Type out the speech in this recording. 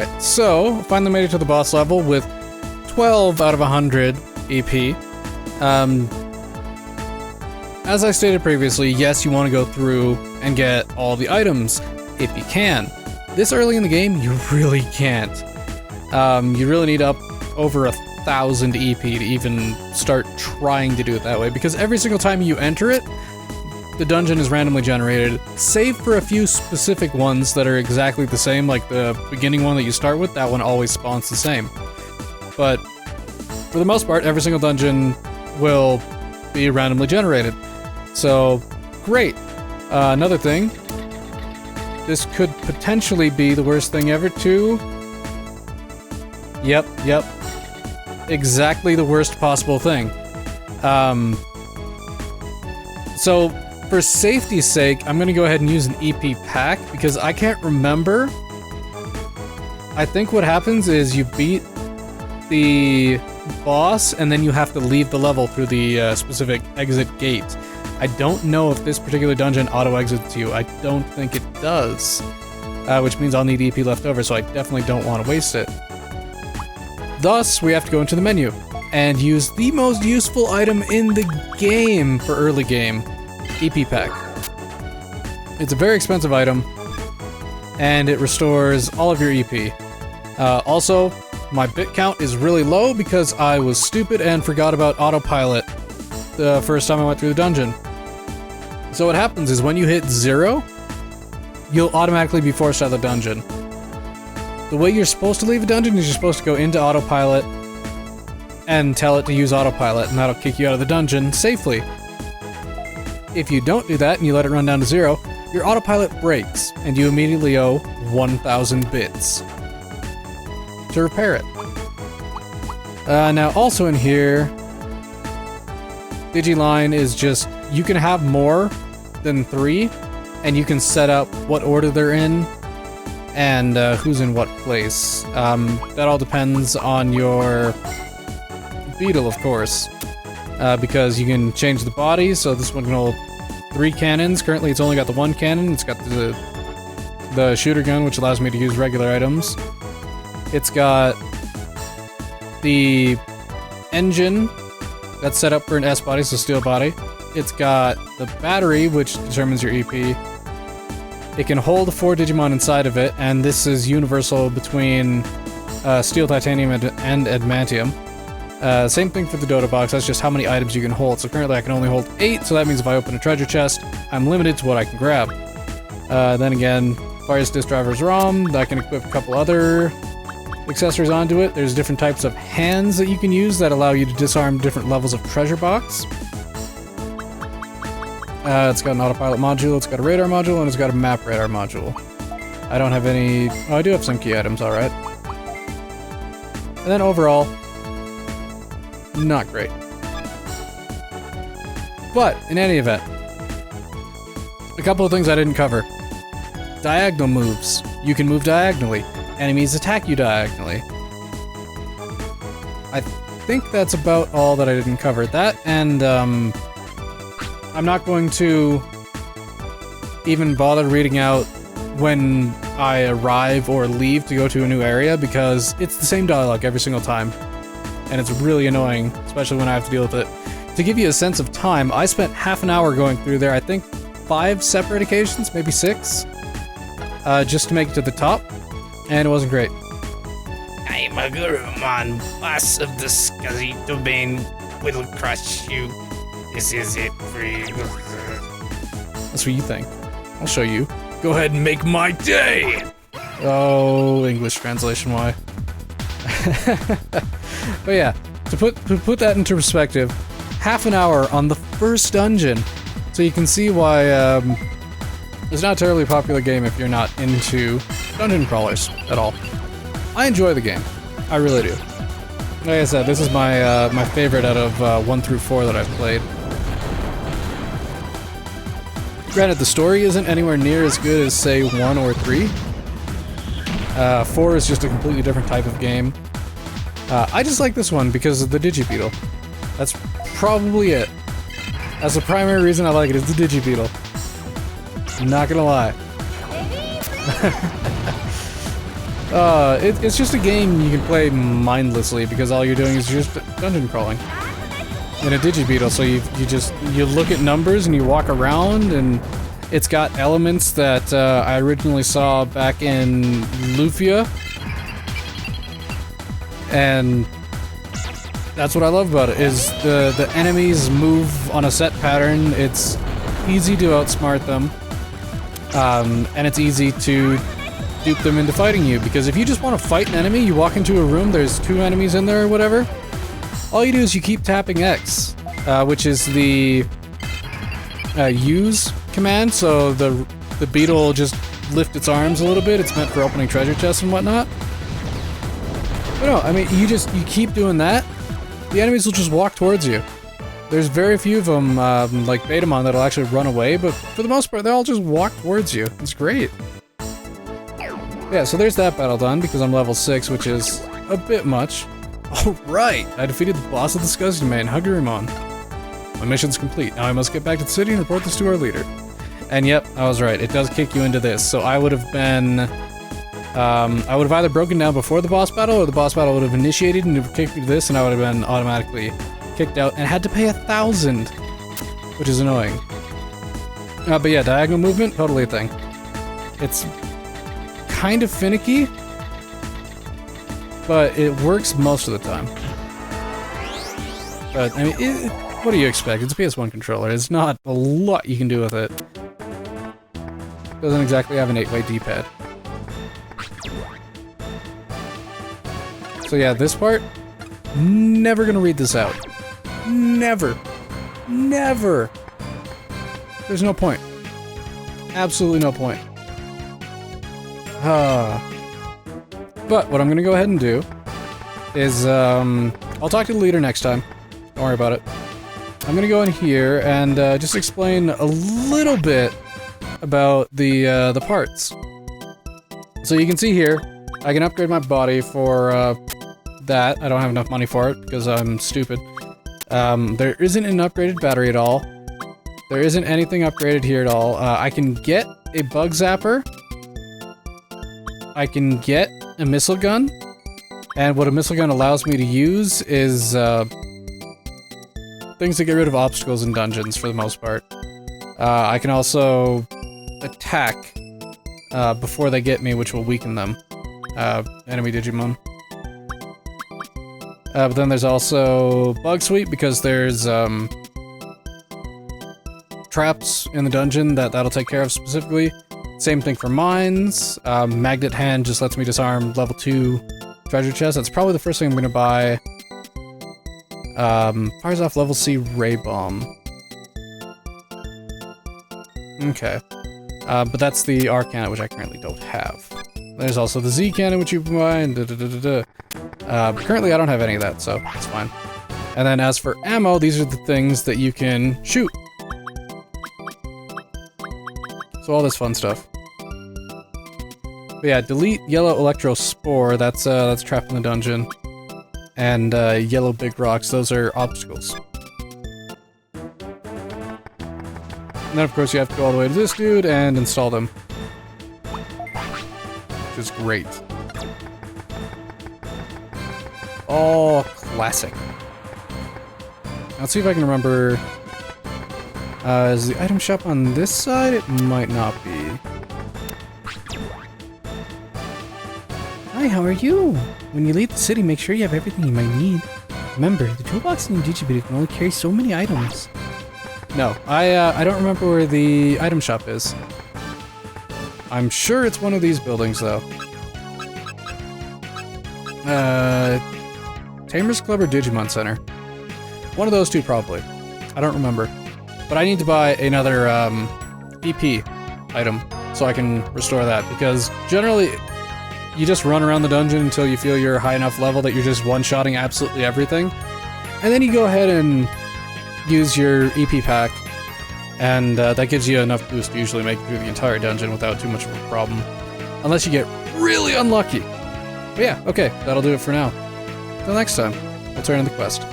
Alright, so finally made it to the boss level with 12 out of 100 EP. As I stated previously, yes, you want to go through and get all the items, if you can. This early in the game, you really can't. You really need up over 1,000 EP to even start trying to do it that way, because every single time you enter it, the dungeon is randomly generated, save for a few specific ones that are exactly the same, like the beginning one that you start with, that one always spawns the same. But for the most part, every single dungeon will be randomly generated. So, great. Another thing, this could potentially be the worst thing ever too. Yep. Exactly the worst possible thing. So, for safety's sake, I'm gonna go ahead and use an EP pack, because I can't remember. I think what happens is you beat the boss, and then you have to leave the level through the specific exit gate. I don't know if this particular dungeon auto-exits you. I don't think it does. Which means I'll need EP left over, so I definitely don't want to waste it. Thus, we have to go into the menu and use the most useful item in the game for early game, EP Pack. It's a very expensive item, and it restores all of your EP. Also, my bit count is really low because I was stupid and forgot about autopilot the first time I went through the dungeon. So what happens is when you hit 0, you'll automatically be forced out of the dungeon. The way you're supposed to leave a dungeon is you're supposed to go into autopilot and tell it to use autopilot, and that'll kick you out of the dungeon safely. If you don't do that and you let it run down to 0, your autopilot breaks, and you immediately owe 1,000 bits to repair it. Now also in here, Digiline is just, you can have more than 3, and you can set up what order they're in, and who's in what place. That all depends on your beetle, of course, because you can change the body, so this one can hold 3 cannons. Currently it's only got the 1 cannon. It's got the shooter gun, which allows me to use regular items. It's got the engine that's set up for an S body, so steel body. It's got the battery, which determines your EP. It can hold 4 Digimon inside of it, and this is universal between steel, titanium, and adamantium. Same thing for the Dodo box, that's just how many items you can hold. So currently I can only hold 8, so that means if I open a treasure chest, I'm limited to what I can grab. Then again, fires disk driver's ROM, I can equip a couple other accessories onto it. There's different types of hands that you can use that allow you to disarm different levels of treasure box. It's got an autopilot module, it's got a radar module, and it's got a map radar module. I don't have any... Oh, I do have some key items, alright. And then overall, not great. But, in any event, a couple of things I didn't cover. Diagonal moves. You can move diagonally. Enemies attack you diagonally. I think that's about all that I didn't cover. That, and, I'm not going to even bother reading out when I arrive or leave to go to a new area, because it's the same dialogue every single time. And it's really annoying, especially when I have to deal with it. To give you a sense of time, I spent half an hour going through there, I think 5 separate occasions, maybe 6, just to make it to the top, and it wasn't great. I'm a Gurumon, boss of the Scuzzy domain, will crush you. This is it for you. That's what you think. I'll show you. Go ahead and make my day! Oh, English translation, why? But yeah, to put that into perspective, half an hour on the first dungeon. So you can see why it's not a terribly popular game if you're not into dungeon crawlers at all. I enjoy the game. I really do. Like I said, this is my my favorite out of 1 through 4 that I've played. Granted, the story isn't anywhere near as good as, say, 1 or 3. 4 is just a completely different type of game. I just like this one because of the Digibeetle. That's probably it. That's the primary reason I like it, is the Digibeetle. I'm not gonna lie. It's just a game you can play mindlessly because all you're doing is just dungeon crawling in a Digibeetle. So you look at numbers and you walk around, and it's got elements that I originally saw back in Lufia, and that's what I love about it. Is the enemies move on a set pattern. It's easy to outsmart them, and it's easy to dupe them into fighting you, because if you just want to fight an enemy, you walk into a room, there's 2 enemies in there or whatever, all you do is you keep tapping X, which is the use command, so the beetle will just lift its arms a little bit. It's meant for opening treasure chests and whatnot. But no, I mean, you keep doing that, the enemies will just walk towards you. There's very few of them, like Betamon, that'll actually run away, but for the most part, they all just walk towards you. It's great. Yeah, so there's that battle done, because I'm level 6, which is a bit much. Alright! I defeated the boss of the Scuzzy Domain, Hugurumon. My mission's complete. Now I must get back to the city and report this to our leader. And yep, I was right. It does kick you into this. So I would have been... I would have either broken down before the boss battle, or the boss battle would have initiated and it would kick me to this, and I would have been automatically kicked out and had to pay 1,000, which is annoying. But yeah, diagonal movement, totally a thing. It's kind of finicky, but it works most of the time. But, I mean, what do you expect? It's a PS1 controller. There's not a lot you can do with it. Doesn't exactly have an 8-way D-pad. So yeah, this part, never gonna read this out. Never. Never. There's no point. Absolutely no point. But what I'm gonna go ahead and do is, I'll talk to the leader next time. Don't worry about it. I'm gonna go in here and just explain a little bit about the parts. So you can see here, I can upgrade my body for that. I don't have enough money for it because I'm stupid. There isn't an upgraded battery at all. There isn't anything upgraded here at all. I can get a bug zapper. I can get a missile gun, and what a missile gun allows me to use is things that get rid of obstacles in dungeons for the most part. I can also attack before they get me, which will weaken them. Enemy Digimon. But then there's also Bug Sweep, because there's traps in the dungeon that'll take care of specifically. Same thing for mines. Magnet Hand just lets me disarm level 2 treasure chests. That's probably the first thing I'm gonna buy. Fires off level C Ray Bomb. Okay. But that's the R cannon, which I currently don't have. There's also the Z cannon, which you can buy, and but currently I don't have any of that, so it's fine. And then as for ammo, these are the things that you can shoot. So all this fun stuff. But yeah, delete yellow electro spore, that's trapped in the dungeon. And yellow big rocks, those are obstacles. And then of course you have to go all the way to this dude and install them. Which is great. Oh, classic. Let's see if I can remember. Is the item shop on this side? It might not be. Hi, how are you? When you leave the city, make sure you have everything you might need. Remember, the toolbox in Digibeetle can only carry so many items. No, I don't remember where the item shop is. I'm sure it's one of these buildings, though. Tamer's Club or Digimon Center. One of those two, probably. I don't remember. But I need to buy another, EP item so I can restore that, because generally, you just run around the dungeon until you feel you're high enough level that you're just one-shotting absolutely everything. And then you go ahead and use your EP pack, and that gives you enough boost to usually make it through the entire dungeon without too much of a problem. Unless you get really unlucky. But yeah, okay, that'll do it for now. Till next time, we'll turn in the quest.